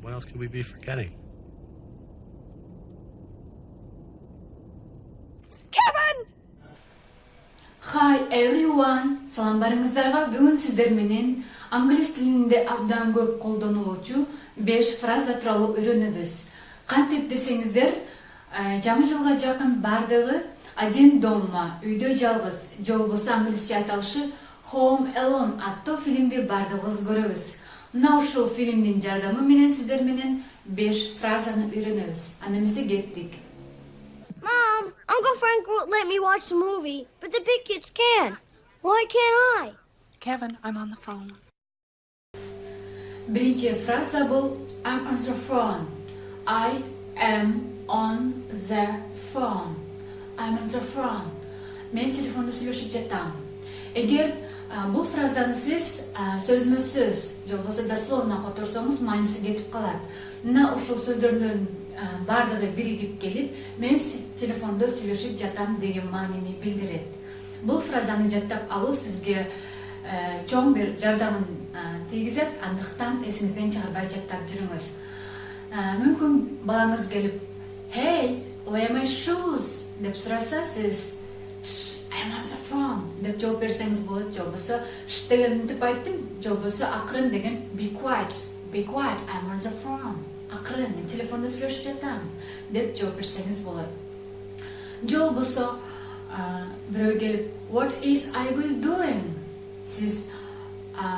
What else could we be forgetting? Hi everyone, salam barыңыздарга. Бүгүн сиздер менен англис тилинде абдан көп колдонулуучу 5 фраза тууралуу үйрөнөбүз. Кантип десеңиздер, жаңы жылга жакын бардыгы один дома, үйдө жалгыз, же болбосо англисче айтылышы Home Alone аттуу фильмди бардыгыбыз көрөбүз. Мына ушул фильмдин жардамы менен сиздер менен 5 фразаны үйрөнөбүз. Анда эмесе кеттик. Mom, Uncle Frank won't let me watch the movie, but the big kids can. Why can't I? Kevin, I'm on the phone. Birinci фраза бул I'm on the phone. I am on the phone. I'm on the phone. Мен телефонда сүйлөшүп жатам. Эгер бул фразаны сиз сөзмө-сөз же болбосо дословно которсоңуз, мааниси кетип калат. Мына ушул сөздөрдүн бардыгы биригип келип, мен телефондо сүйлөшүп жатам деген маанини билдирет. Бул фразаны жаттап алуу сизге чоң бир жардамын тийгизет, андыктан эсиңизден чыгарбай жаттап жүрүңүз. Мүмкүн балаңыз келип, "Hey, where are my shoes?" деп сураса, сиз "I'm on the phone" деп жооп берсеңиз болот. Же болбосо "Ш" деген деп айттым, же болбосо акырын деген "Be quiet, I'm on the phone." Акырын, мен телефонда сүйлөшүп жатам деп жооп берсеңиз болот. Же болбосо бирөө келип "What is Айгүл doing?" Сиз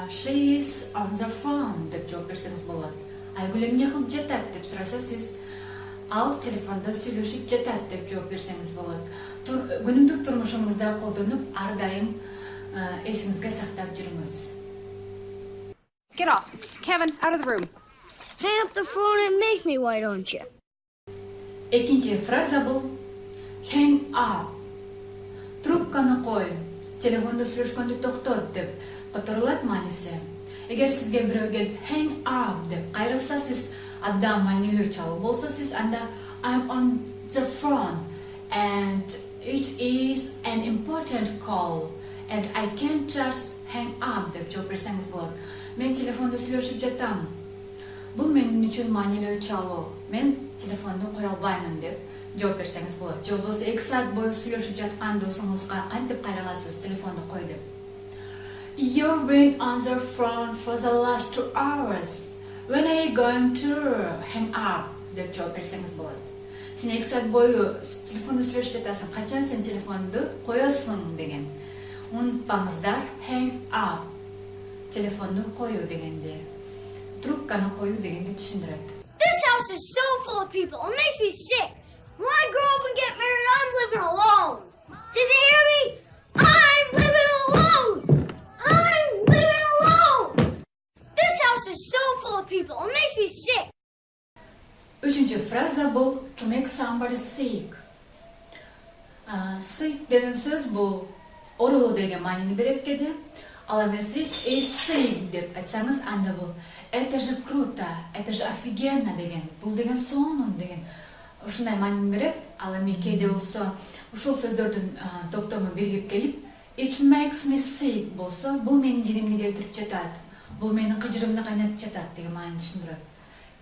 "She is on the phone" деп жооп берсеңиз болот. Айгүл эмне кылып жатат деп сураса, сиз "Ал телефондо сүйлөшүп жатат" деп жооп берсеңиз болот. Күнүмдүк турмушуңузда колдонуп, ар дайым эсиңизге сактап жүрүңүз. Get off. Kevin, out of the room. Hang up the phone and make me, why don't you? Экинчи фраза бул hang up. Трубканы кой, телефонда сүйлөшкөндү токтот деп которулат мааниси. Эгер сизге бирөө келип hang up деп кайрылса, сиз абдан маанилүү чалуу болсо, сиз анда I'm on the phone and it is an important call and I can't just hang up деп жооп берсеңиз болот. Мен телефонда сүйлөшүп жатам. Бул менин үчүн маанилүү чалуу. Мен телефонду кое албаймын деп жооп берсеңиз болот. Же болбосо 2 саат бою сүйлөшүп жаткан досуңузга кантип кайрыласыз телефонду кой деп. You've been on the phone for the last 2 hours. When are you going to hang up? деп жооп берсеңиз болот. Сен 2 саат бою телефонду сүйлөшүп жатасың, качан сен телефонду коесуң деген. Унутпаңыздар, hang up. Телефонду коюу дегенде. Трубканы коюу дегенди түшүндүрөт. This house is so full of people, it makes me sick. When I grow up and get married, I'm living alone. Did you hear me? I'm living alone! I'm living alone! This house is so full of people, it makes me sick. Üçüncü фраза бул to make somebody sick. Sick деген сөз бул оорулуу деген маанини берет экен. Ал эми сиз is sick деп айтсаңыз, анда бул это же круто, это же офигенно деген, бул деген сонун деген ушундай маанини берет. Ал эми кээде болсо ушул сөздөрдүн топтому биригип келип it makes me sick болсо, бул менин жинимди келтирип жатат, бул менин кыжырымды кайнатып жатат деген маанини түшүндүрөт.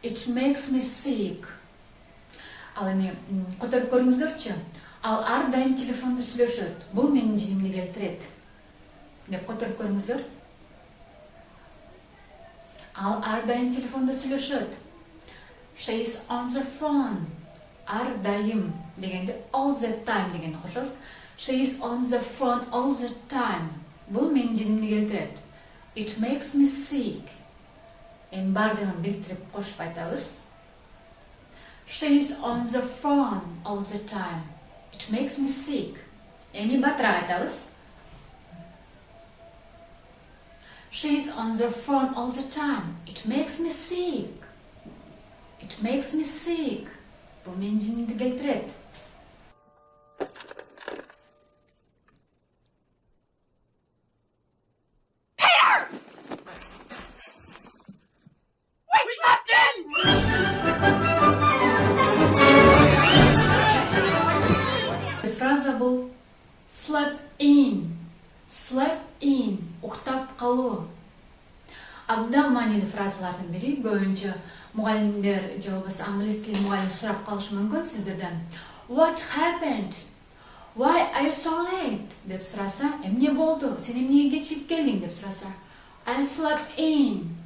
It makes me sick. Ал эми которуп көрүңүздөрчү. Ал ар дайым телефонду сүйлөшөт, бул менин жинимди келтирет деп которуп көрүңүздөр. Ал ар дайым телефонда сүйлөшөт. She is on the phone. Ар дайым дегенде all the time дегенди кошосуз. She is on the phone all the time. Бул менин жинимди келтирет. It makes me sick. Эми бардыгын бириктирип кошуп айтабыз. She is on the phone all the time. It makes me sick. Эми батыраак айтабыз. She is on the phone all the time. It makes me sick. It makes me sick. Бул менин жинимди келтирет. Peter! We slept in! Фраза бул slept in. Slept in. Уктап калуу. Абдан маанилүү фразалардын бири. Көбүнчө мугалимдер же болбосо англис тилин мугалим сурап калышы мүмкүн сиздерден. What happened? Why are you so late? Деп сураса, эмне болду? Сен эмнеге кечип келдиң деп сураса. I slept in.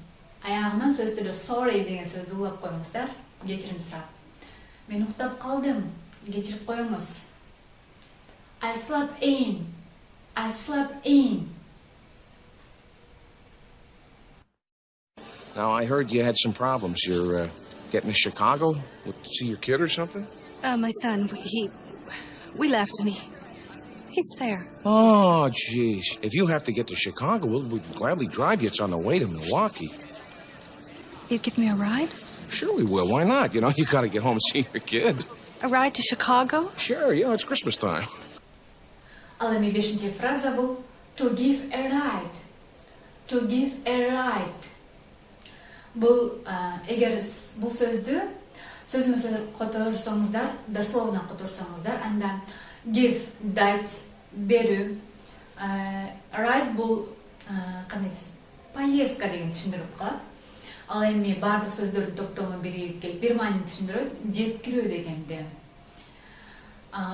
Аягынан сөздөрдө sorry деген сөздү улап коюңуздар. Кечирим сурап. Мен уктап калдым. Кечирип коюңуз. I slept in. I slept in. Now, I heard you had some problems. You're getting to Chicago to see your kid or something? My son, we left and he's there. Oh, jeez. If you have to get to Chicago, we'll gladly drive you. It's on the way to Milwaukee. You'd give me a ride? Sure we will. Why not? You know, you gotta get home and see your kid. A ride to Chicago? Sure, yeah, it's Christmas time. Ал эми 5-чи фраза бул to give a ride. To give a ride. Бул эгер бул сөздү сөзмө-сөз которсоңуздар, дословно которсоңуздар, анда give дать, берүү, ride бул кандай поездка деген түшүндүрүп калат. Ал эми бардык сөздөрдүн топтому биригип келип бир маанини түшүндүрөт, жеткирүү дегенди.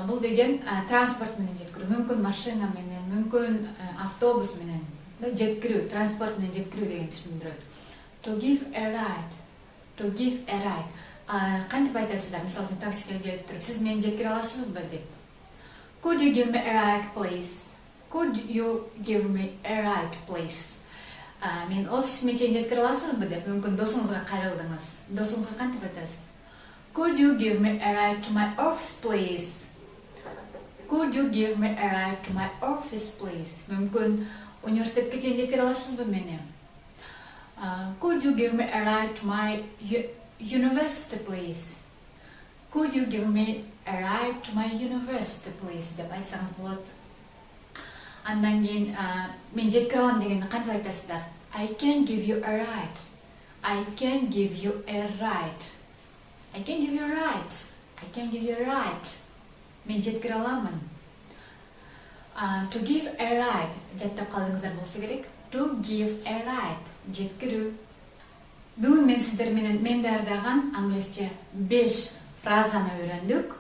Бул деген транспорт менен жеткирүү, мүмкүн машина менен, мүмкүн автобус менен жеткирүү, транспорт менен жеткирүү деген түшүндүрөт. To give a ride. To give a ride. Кантип айтасыздар? Мисалы үчүн таксиге келип туруп, сиз мени жеткире аласызбы деп. Could you give me a ride, please? Could you give me a ride, please? Мен офисиме чейин жеткире аласызбы деп, мүмкүн досуңузга кайрылдыңыз. Досуңузга кантип айтасыз? Could you give me a ride to my office, please? Could you give me a ride to my office, please? Мүмкүн университетке чейин жеткире аласызбы мени? Could you give me a ride to my university, please? Could you give me a ride to my university, please? Деп айтсаңыз болот. Андан кийин мен жеткире алам дегенди кантип айтасыздар? I can give you a ride. I can give you a ride. I can give you a ride. I can give you a ride. Мен жеткире аламын. To give a ride. Жаттап калдыңыздар болсо керек. To give a ride. Жеткирүү. Бүгүн мен сиздер менен даярдаган англисче 5 фразаны өйрөндүк.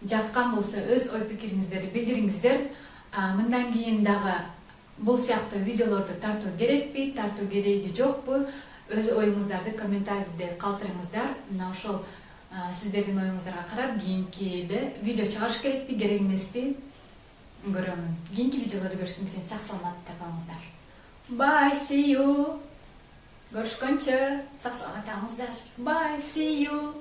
Жаккан болсо өз ой пикириңиздерди билдириңиздер. Мындан кийин дагы бул сыяктуу видеолорду тартуу керекпи, тартуу кереги жокпу? Өз оюңуздарды комментарийде калтырыңыздар. Мына ошол сиздердин оюңуздарга карап кийинкиде видео чыгарыш керекпи, керек эмеспи? Көрөмүн. Кийинки видеолорду көрүшкөнгө чейин сак саламатта калыңыздар. Bye, see you. Görüşkünçe sağ salamat kalыңыздар. Bye, see you.